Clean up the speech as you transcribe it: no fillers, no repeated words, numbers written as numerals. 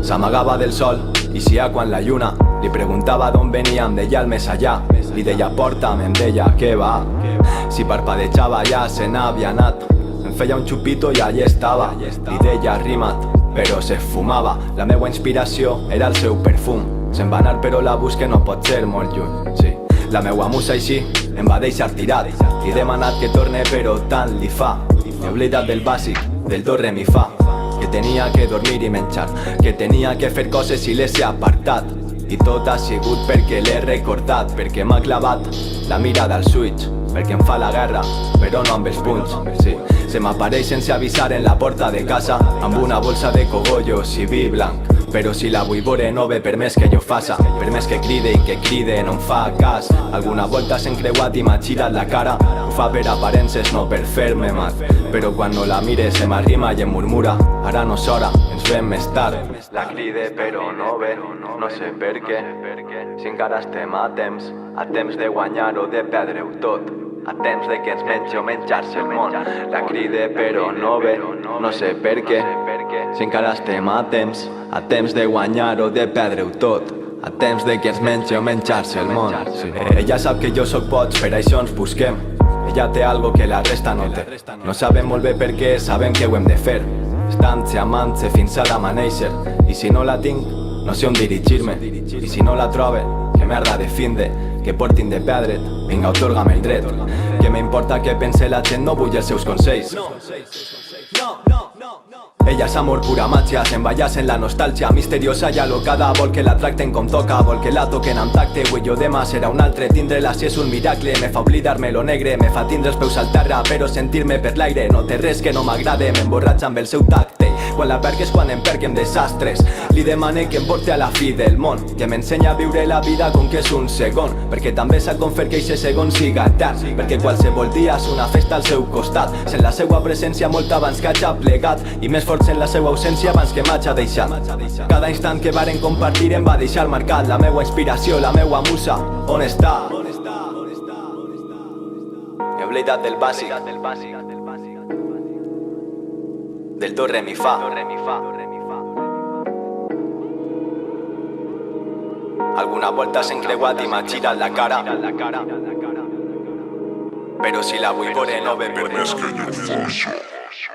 S'amagava del sol i sia quan la lluna li preguntava d'on venia, em deia el més allà. Li deia porta'm, em deia què va. Si parpadejava ja se n'havia anat. Em feia un xupito i allí estava. Li deia rima't, però se fumava. La meua inspiració era el seu perfum. Se'n va anar però la busca no pot ser molt lluny, sí. La meua musa així em va deixar tirat. Li he demanat que torne però tant li fa. He oblidat del bàsic, del do re mi fa. Que tenia que dormir i menjar, que tenia que fer coses i les he apartat. I tot ha sigut perquè l'he recordat, perquè m'ha clavat la mirada al switch, perquè em fa la guerra, però no amb els punys, sí. Se m'apareix sense avisar en la porta de casa, amb una bolsa de cogollos i vi blanc. Però si la vull veure no ve per més que jo faça, per més que cride i que cride no em fa cas. Alguna volta s'ha encreuat i m'ha girat la cara. Ho fa per aparences, no per fer-me mal. Però quan no la mire se m'arrima i em murmura: ara no és hora, ens veiem més tard. La cride però no ve, no sé per què. Si encara estem a temps de guanyar o de perdre-ho tot, a temps de que ens mengi o menjar-se el món. La cride però no ve, no sé per què. Si encara estem a temps de guanyar o de perdre-ho tot, a temps de que ens mengi o menjar-se el món, sí. Ella sap que jo sóc boig, per això ens busquem. Ella té algo que la resta no té. No sabem molt bé per què, sabem que ho hem de fer. Estant-se, amant-se fins a l'amanèixer. I si no la tinc, no sé on dirigir-me. I si no la trobe, que merda de finde, que portin de perdre't, vinga, atorga'm el dret. Que m'importa que pense la gent, no vull els seus consells. Ella és amor, pura màgia, s'envallàs en la nostàlgia misteriosa i alocada, vol que la tracten com toca, vol que la toquen amb tacte. Avui jo demà serà un altre, tindre-la si és un miracle. Me fa oblidar-me lo negre, me fa tindre els peus al terra, però sentir-me per l'aire no té res que no m'agrade, m'emborratxa amb el seu tacte. Quan la perc és quan em perc en desastres. Li demane que em porti a la fi del món, que m'ensenya a viure la vida com que és un segon, perquè també sap com fer que eixe segon siga etern, perquè qualsevol dia és una festa al seu costat. Sent la seua presència molt abans que hagi plegat, i més fort sent la seua ausència abans que m'hagi deixat. Cada instant que varen compartir em va deixar marcat. La meua inspiració, la meua musa, on està? He oblidat del bàsic, del do re mi fa. Alguna volta s'ha encreuat i m'ha girat la cara, però si la vull veure no ve per més que jo faci.